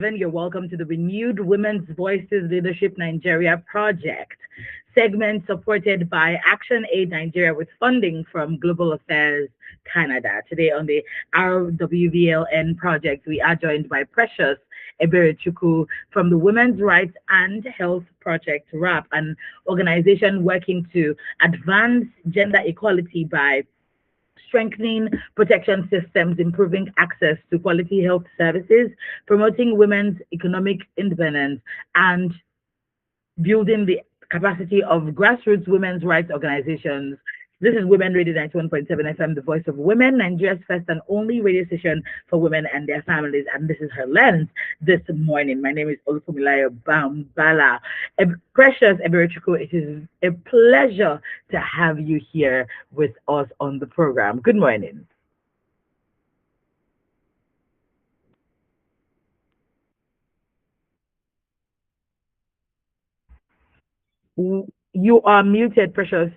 You're welcome to the renewed Women's Voices Leadership Nigeria project, segment supported by ActionAid Nigeria with funding from Global Affairs Canada. Today on the RWVL-N Project, we are joined by Precious Eberechuku from the Women's Rights and Health Project, RAP, an organization working to advance gender equality by strengthening protection systems, improving access to quality health services, promoting women's economic independence, and building the capacity of grassroots women's rights organizations. This is Women Radio 91.7 FM, the voice of women, Nigeria's first and only radio station for women and their families. And this is HerLens this morning. My name is Olufumilayo Bambala. Precious Eberechuku, it is a pleasure to have you here with us on the program. Good morning. You are muted, Precious.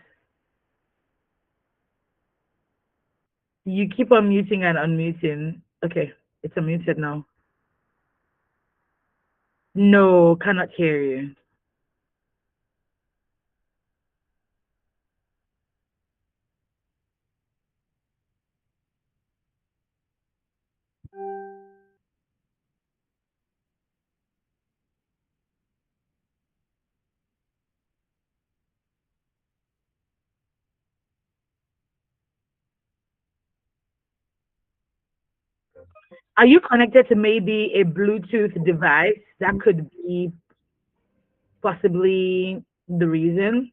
You keep on muting and unmuting. Okay, it's unmuted now. No, cannot hear you. Are you connected to maybe a Bluetooth device? That could be possibly the reason.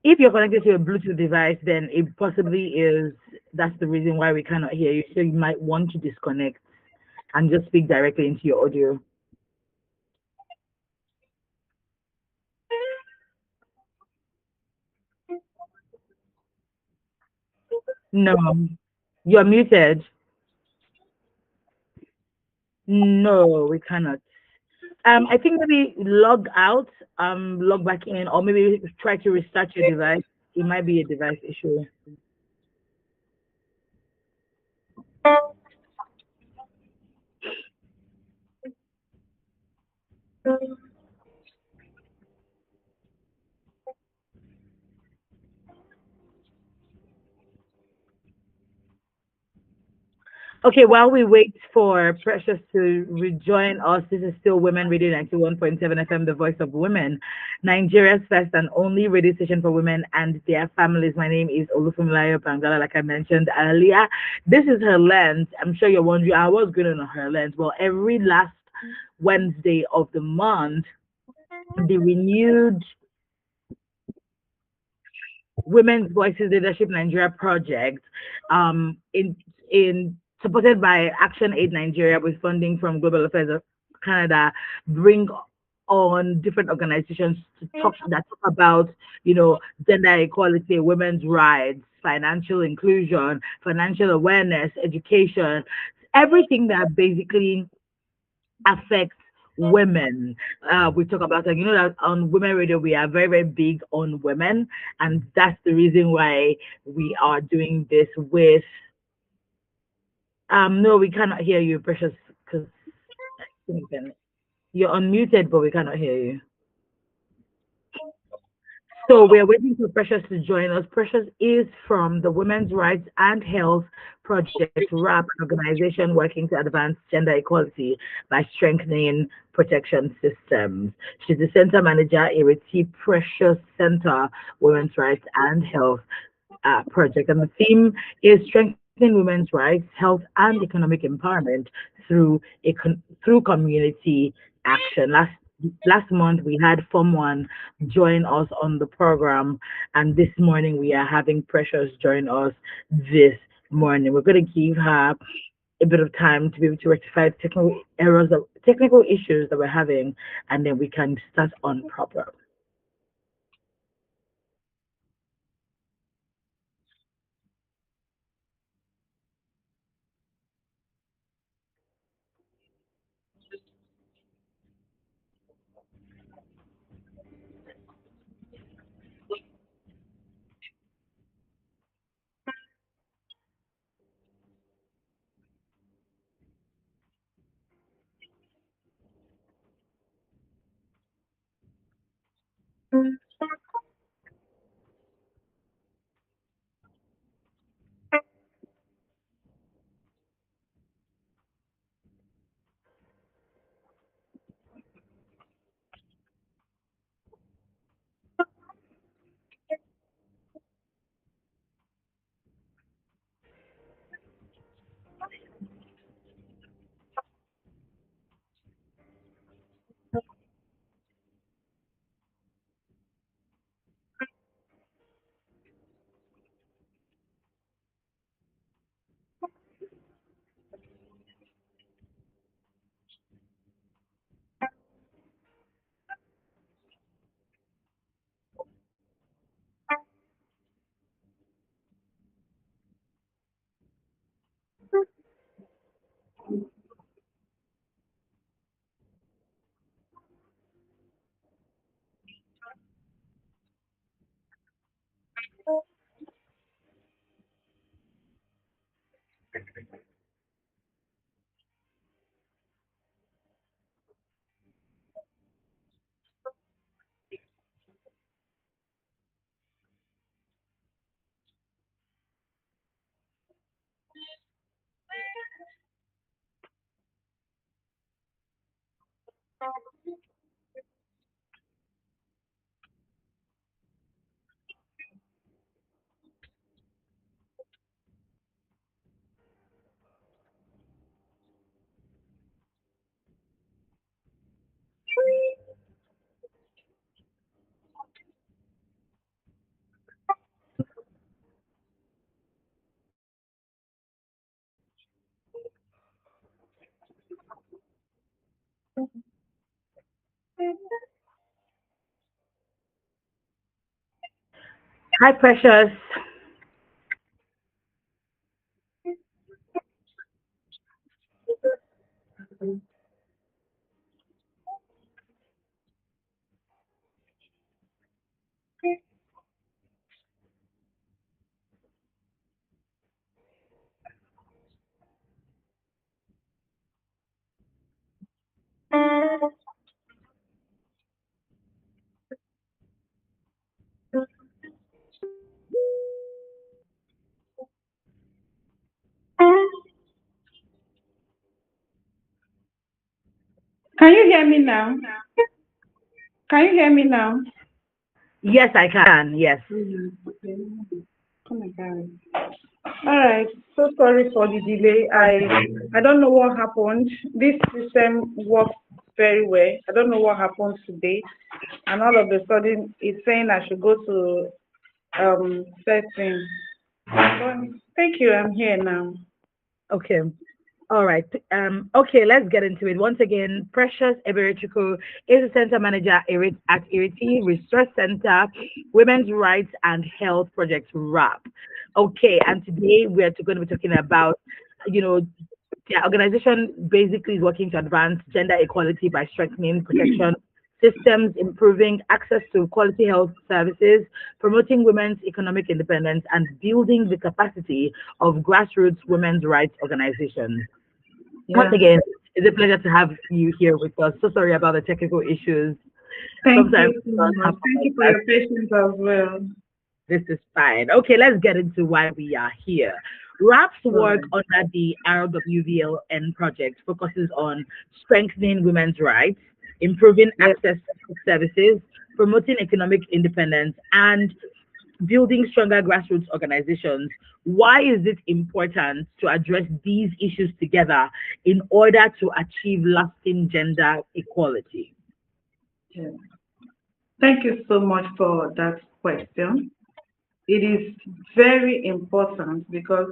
If you're connected to a Bluetooth device, then it possibly is that's the reason why we cannot hear you. So you might want to disconnect and just speak directly into your audio. No, you're muted. No, we cannot. I think maybe log out, log back in, or maybe try to restart your device. It might be a device issue. Okay, while we wait for Precious to rejoin us, this is still Women Radio 91.7 FM, the voice of women, Nigeria's first and only radio station for women and their families. My name is Olufumilayo Pangala, like I mentioned earlier. This is her lens. I'm sure you're wondering, I was going on her lens. Well, every last Wednesday of the month, the renewed Women's Voices Leadership Nigeria project, in supported by ActionAid Nigeria with funding from Global Affairs of Canada, bring on different organizations to talk about gender equality, women's rights, financial inclusion, financial awareness, education, everything that basically affects women. We talk about, like, that on Women Radio, we are very, very big on women. And that's the reason why we are doing this with, no, we cannot hear you, Precious, because you're unmuted, but we cannot hear you. So we're waiting for Precious to join us. Precious is from the Women's Rights and Health Project, RAP, an organization working to advance gender equality by strengthening protection systems. She's the center manager at Ireti Precious Center, Women's Rights and Health Project. And the theme is strengthening women's rights, health, and economic empowerment through through community action. Last month we had Form One join us on the program, and this morning we are having Precious join us this morning. We're going to give her a bit of time to be able to rectify technical errors, technical issues that we're having, and then we can start on proper. Hi, Precious. Can you hear me now? Can you hear me now? Yes, I can. Yes. Oh my God. All right. So sorry for the delay. I don't know what happened. This system works very well. I don't know what happened today, and all of a sudden it's saying I should go to settings. But thank you. I'm here now. Okay. All right. Okay, let's get into it. Once again, Precious Eberechukwu is a center manager at Iriti Resource Center, Women's Rights and Health Project RWRAHP. Okay, and today we're going to be talking about, you know, the organization basically is working to advance gender equality by strengthening protection systems, improving access to quality health services, promoting women's economic independence, and building the capacity of grassroots women's rights organizations. Once Yeah. again, it's a pleasure to have you here with us. So sorry about the technical issues. Thank Sometimes you it so does much. happen Thank like you for that. your patience as well. This is fine. Okay, let's get into why we are here. RAP's All work right. under the RWVL-N Project focuses on strengthening women's rights, improving Yes. access to services, promoting economic independence, and building stronger grassroots organizations. Why is it important to address these issues together in order to achieve lasting gender equality? Yeah. Thank you so much for that question. It is very important because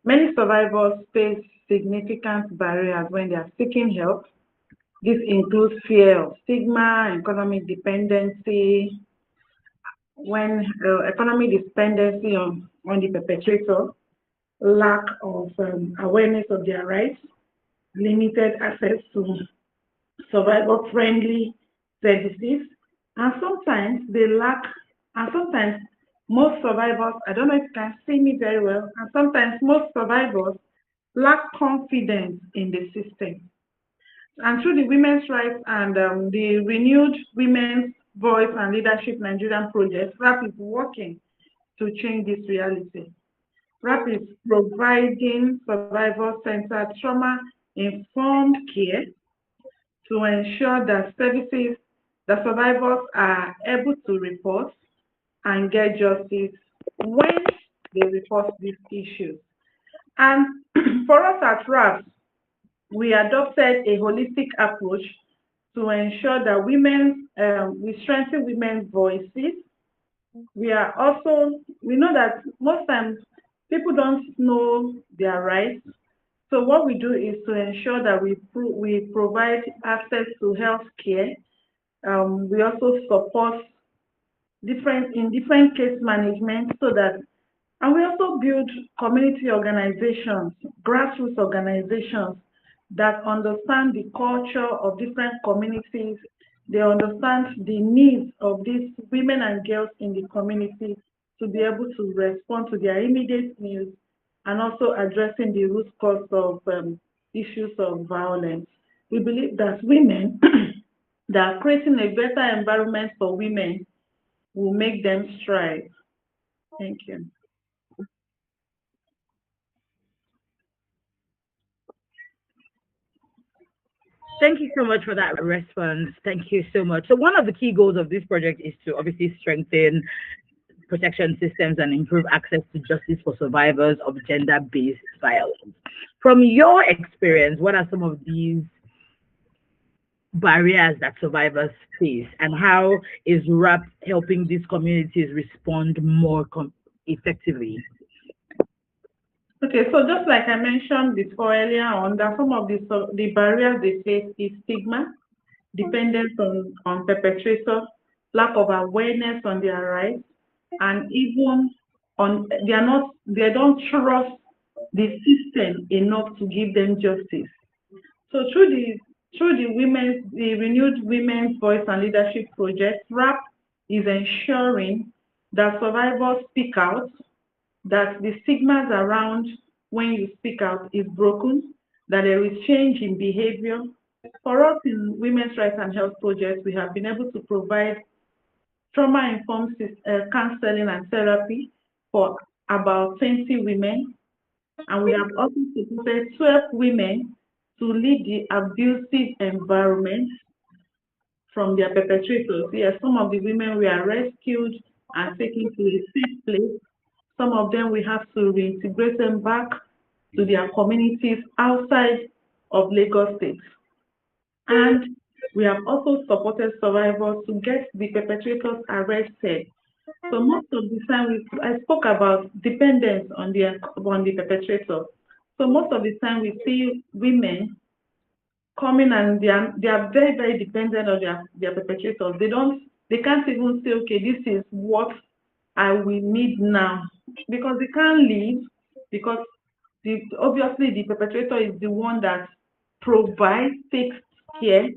many survivors face significant barriers when they are seeking help. This includes fear of stigma, economic dependency, when economic dependency on the perpetrator, lack of awareness of their rights, limited access to survivor-friendly services, and sometimes they lack, and sometimes most survivors, I don't know if you can see me very well, and sometimes most survivors lack confidence in the system. And through the Women's Rights and the Renewed Women's Voice and Leadership Nigerian project, RAP is working to change this reality. RAP is providing survivor-centered trauma-informed care to ensure that services, the survivors are able to report and get justice when they report these issues. And for us at RAP, we adopted a holistic approach to ensure that we strengthen women's voices. We are also, we know that most times people don't know their rights. So what we do is to ensure that we provide access to health care. We also support different case management so that, and we also build community organizations grassroots organizations that understand the culture of different communities. They understand the needs of these women and girls in the community to be able to respond to their immediate needs and also addressing the root cause of issues of violence. We believe that women, that creating a better environment for women will make them strive. Thank you. Thank you so much for that response. Thank you so much. So, one of the key goals of this project is to obviously strengthen protection systems and improve access to justice for survivors of gender based violence. From your experience, what are some of these barriers that survivors face, and how is RAP helping these communities respond more effectively? Okay, so just like I mentioned before earlier on, that some of the barriers they face is stigma, dependence on perpetrators, lack of awareness on their rights, and even on they don't trust the system enough to give them justice. So the renewed Women's Voice and Leadership Project, RAP is ensuring that survivors speak out, that the stigmas around when you speak out is broken, that there is change in behavior. For us in Women's Rights and Health Project, we have been able to provide trauma-informed counseling and therapy for about 20 women, and we have also supported 12 women to leave the abusive environment from their perpetrators. Yes, some of the women were rescued and taken to a safe place. Some of them we have to reintegrate them back to their communities outside of Lagos State. And we have also supported survivors to get the perpetrators arrested. So most of the time, I spoke about dependence on the perpetrator. So most of the time, we see women coming and they are very very dependent on their perpetrators. They can't even say, okay, this is what I will need now, because they can't leave, because obviously the perpetrator is the one that provides, takes care.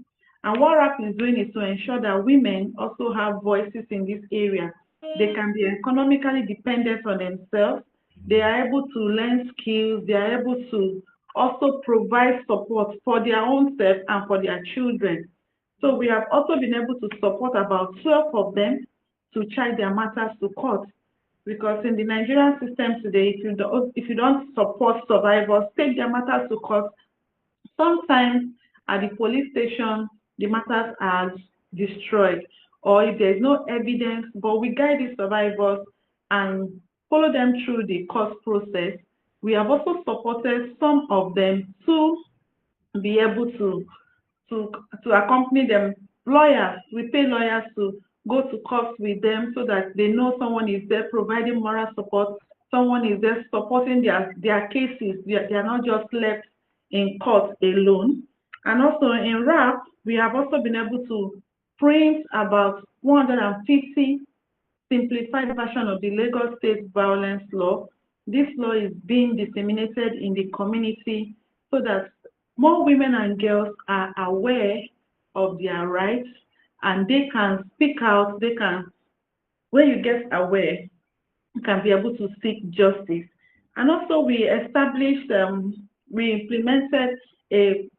And what RAP is doing is to ensure that women also have voices in this area. They can be economically dependent on themselves. They are able to learn skills. They are able to also provide support for their own self and for their children. So we have also been able to support about 12 of them to charge their matters to court. Because in the Nigerian system today, if you don't support survivors, take their matters to court, sometimes at the police station, the matters are destroyed, or if there's no evidence, but we guide the survivors and follow them through the court process. We have also supported some of them to be able to to accompany them. Lawyers, we pay lawyers to go to court with them so that they know someone is there providing moral support, someone is there supporting their cases. They are not just left in court alone. And also in RAP, we have also been able to print about 150 simplified version of the Lagos State Violence Law. This law is being disseminated in the community so that more women and girls are aware of their rights and they can speak out. When you get aware, you can be able to seek justice. And also we implemented a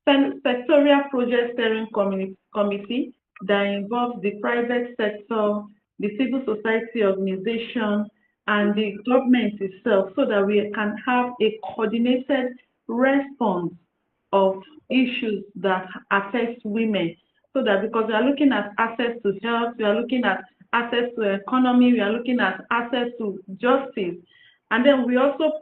sectorial project steering committee that involves the private sector, the civil society organization, and the government itself, so that we can have a coordinated response of issues that affect women. So that, because we are looking at access to health, we are looking at access to economy, we are looking at access to justice. And then we also,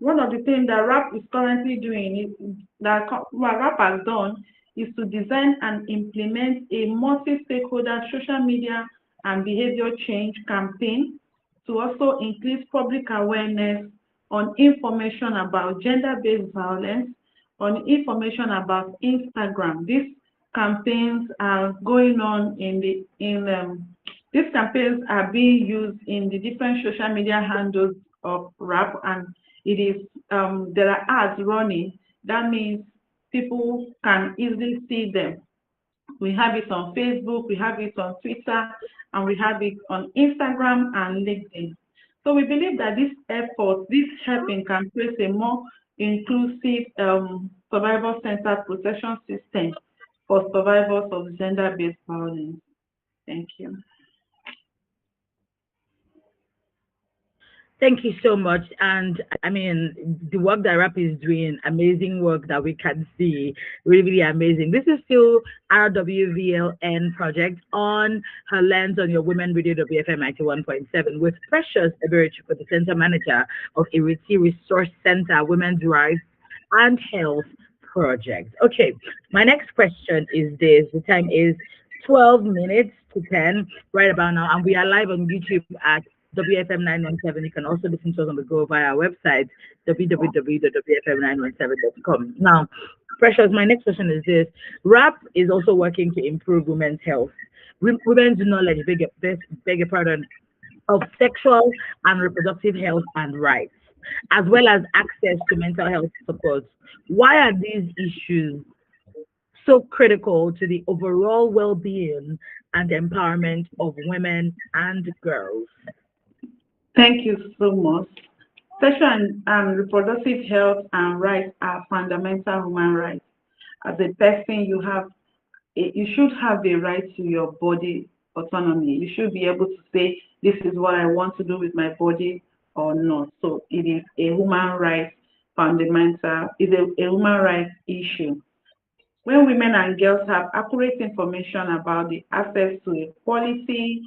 one of the things that RAP is currently doing, what RAP has done, is to design and implement a multi-stakeholder social media and behavior change campaign to also increase public awareness on information about gender-based violence, on information about Instagram. These campaigns are going on these campaigns are being used in the different social media handles of RAP, and It is there are ads running. That means people can easily see them. We have it on Facebook, we have it on Twitter, and we have it on Instagram and LinkedIn. So we believe that this effort, this helping can create a more inclusive survivor-centered protection system for survivors of gender-based violence. Thank you. Thank you so much. And I mean, the work that RAP is doing, amazing work that we can see, really, really amazing. This is still RWVL-N Project on HerLens on your Women Radio WFM 91.7 with Precious Eberich for the Center Manager of Iriti Resource Center, Women's Rights and Health Project. Okay, my next question is this. The time is 12 minutes to 10 right about now, and we are live on YouTube at WFM 917. You can also listen to us on the go via our website, www.wfm917.com. Now, Precious, my next question is this. RAP is also working to improve women's health. Women's knowledge, beg your pardon, of sexual and reproductive health and rights, as well as access to mental health support. Why are these issues so critical to the overall well being and empowerment of women and girls? Thank you so much. Sexual and reproductive health and rights are fundamental human rights. As a person, you should have the right to your body autonomy. You should be able to say, this is what I want to do with my body or not. So it is a human rights fundamental, is a human rights issue. When women and girls have accurate information about the access to a quality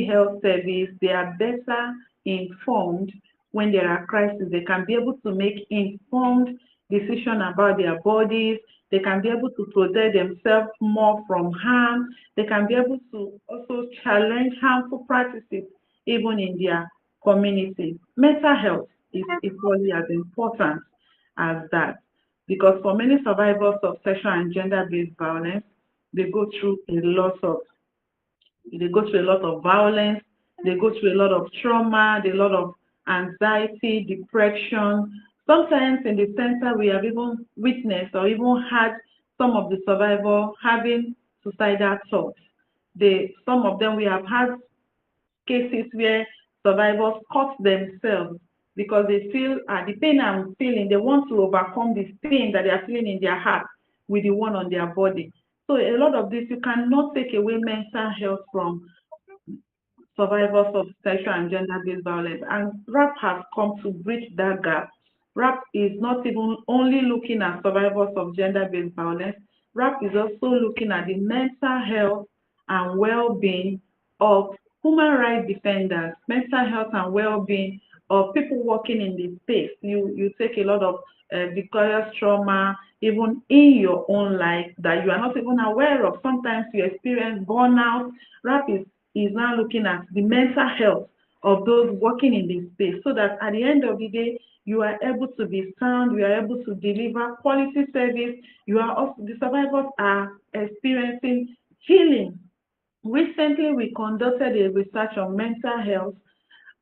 health service, they are better informed when there are crises. They can be able to make informed decisions about their bodies. They can be able to protect themselves more from harm. They can be able to also challenge harmful practices even in their community. Mental health is equally as important as that, because for many survivors of sexual and gender-based violence, they go through a lot of violence, they go through a lot of trauma, a lot of anxiety, depression. Sometimes in the center, we have even witnessed or even had some of the survivors having suicidal thoughts. Some of them, we have had cases where survivors cut themselves because they feel the pain I'm feeling, they want to overcome this pain that they are feeling in their heart with the one on their body. So a lot of this, you cannot take away mental health from survivors of sexual and gender-based violence. And RAP has come to bridge that gap. RAP is not even only looking at survivors of gender-based violence. RAP is also looking at the mental health and well-being of human rights defenders, mental health and well-being of people working in this space. You take a lot of vicarious trauma, even in your own life, that you are not even aware of. Sometimes you experience burnout. RAP is now looking at the mental health of those working in this space, so that at the end of the day, you are able to be sound, you are able to deliver quality service. The survivors are experiencing healing. Recently, we conducted a research on mental health,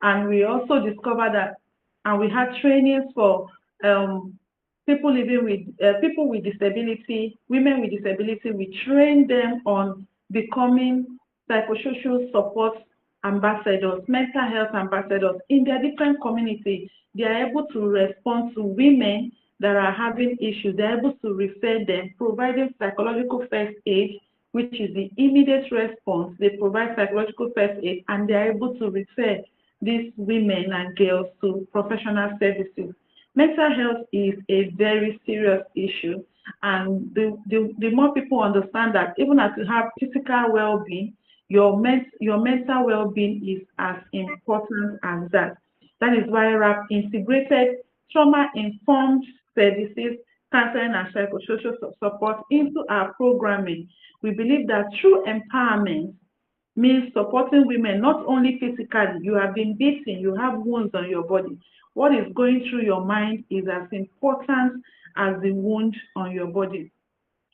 and we also discovered that, and we had trainings for um, people living with people with disability, women with disability. We trained them on becoming psychosocial support ambassadors, mental health ambassadors in their different communities. They are able to respond to women that are having issues. They are able to refer them, providing psychological first aid, which is the immediate response. They provide psychological first aid, and they are able to refer these women and girls to professional services. Mental health is a very serious issue, and the more people understand that, even as you have physical well-being, your mental well-being is as important as that. That is why RAP integrated trauma-informed services, counseling and psychosocial support into our programming. We believe that true empowerment means supporting women not only physically. You have been beaten, you have wounds on your body. What is going through your mind is as important as the wound on your body.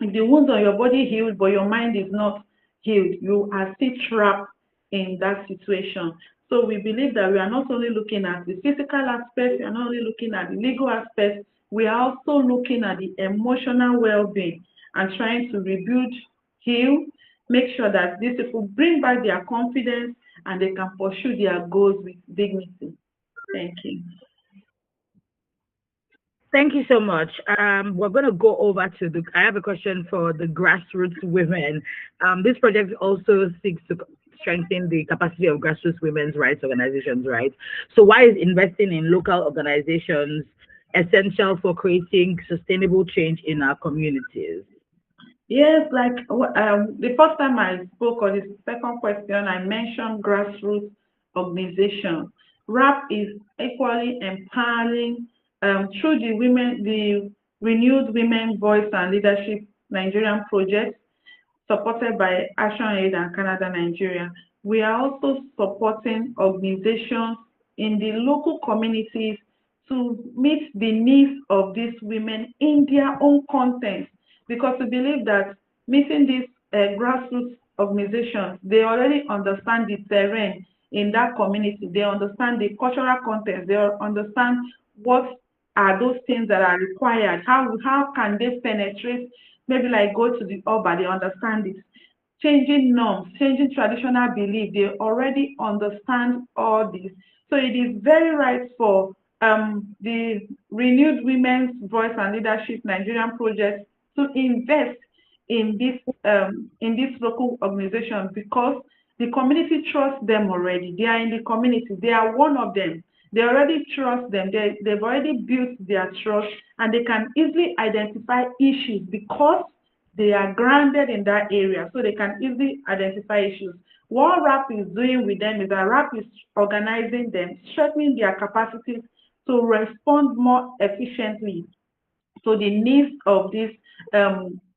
If the wounds on your body healed, but your mind is not healed, you are still trapped in that situation. So we believe that we are not only looking at the physical aspect, we are not only looking at the legal aspect, we are also looking at the emotional well-being and trying to rebuild, heal, make sure that these people bring back their confidence and they can pursue their goals with dignity. Thank you. Thank you so much. We're going to go over to I have a question for the grassroots women. This project also seeks to strengthen the capacity of grassroots women's rights organizations, right? So why is investing in local organizations essential for creating sustainable change in our communities? Yes, like the first time I spoke on the second question, I mentioned grassroots organizations. RAP is equally empowering through the Renewed Women Voice and Leadership Nigerian project, supported by ActionAid and Canada Nigeria. We are also supporting organizations in the local communities to meet the needs of these women in their own context, because we believe that meeting these grassroots organizations, they already understand the terrain in that community, they understand the cultural context, they understand what are those things that are required, how can they penetrate, maybe like go to the urban, they understand it. Changing norms, changing traditional belief, they already understand all this. So it is very right for the Renewed Women's Voice and Leadership Nigerian project to invest in this local organization, because the community trusts them already. They are in the community. They are one of them. They already trust them. They've already built their trust, and they can easily identify issues because they are grounded in that area, so they can easily identify issues. What RAP is doing with them is that RAP is organizing them, strengthening their capacities to respond more efficiently to the needs of these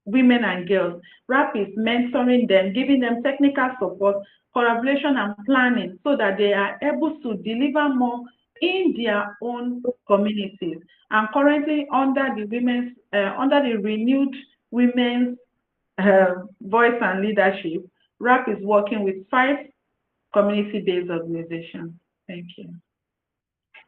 women and girls. RAP is mentoring them, giving them technical support, collaboration, and planning so that they are able to deliver more in their own communities. And currently, under the Renewed Women's Voice and Leadership, RAP is working with 5 community-based organizations. Thank you.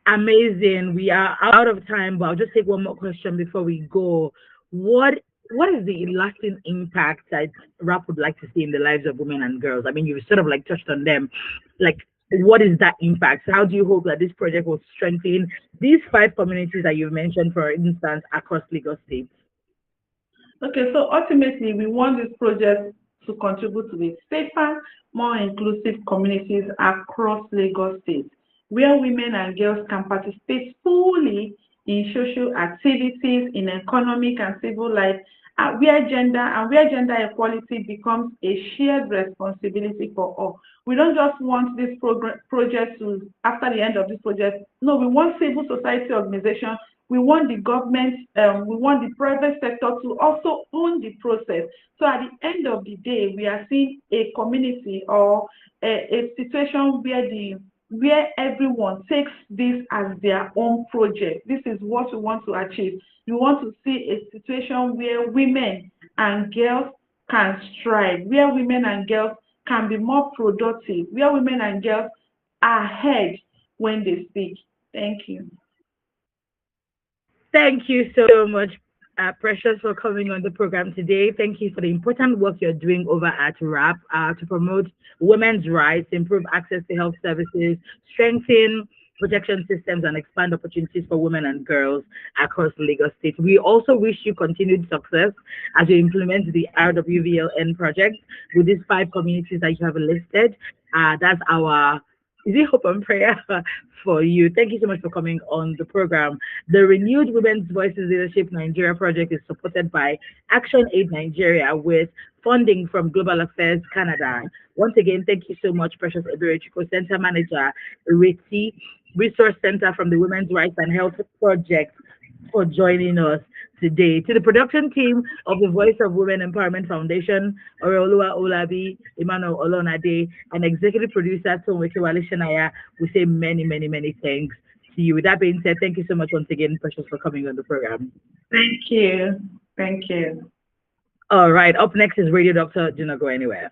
Amazing. We are out of time, but I'll just take one more question before we go. What is the lasting impact that rap would like to see in the lives of women and girls? I mean, you've sort of like touched on them. Like, what is that impact? How do you hope that this project will strengthen these 5 communities that you've mentioned, for instance, across Lagos State? Okay, so ultimately, we want this project to contribute to a safer, more inclusive communities across Lagos State, where women and girls can participate fully in social activities, in economic and civil life, where gender equality becomes a shared responsibility for all. We don't just want this project to, after the end of this project, no, we want civil society organizations, we want the government, we want the private sector to also own the process. So at the end of the day, we are seeing a community or a situation where everyone takes this as their own project. This is what we want to achieve. We want to see a situation where women and girls can strive, where women and girls can be more productive, where women and girls are ahead when they speak. Thank you. Thank you so much, Precious, for coming on the program today. Thank you for the important work you're doing over at RAP to promote women's rights, improve access to health services, strengthen protection systems, and expand opportunities for women and girls across Lagos State. We also wish you continued success as you implement the RWVL-N project with these 5 communities that you have listed. That's our is it hope and prayer for you. Thank you so much for coming on the program. The Renewed Women's Voices Leadership Nigeria project is supported by ActionAid Nigeria with funding from Global Affairs Canada. Once again, thank you so much, Precious Eberechiko, Center Manager, RITI, Resource Center from the Women's Rights and Health Project, for joining us today. To the production team of the Voice of Women Empowerment Foundation, Oreoluwa Olabi, Emmanuel Olonade, and executive producer Tonweke Wale Shanaya, we say many, many, many thanks to you. With that being said, thank you so much once again, Precious, for coming on the program. Thank you. Thank you. All right, up next is Radio Doctor. Do not go anywhere.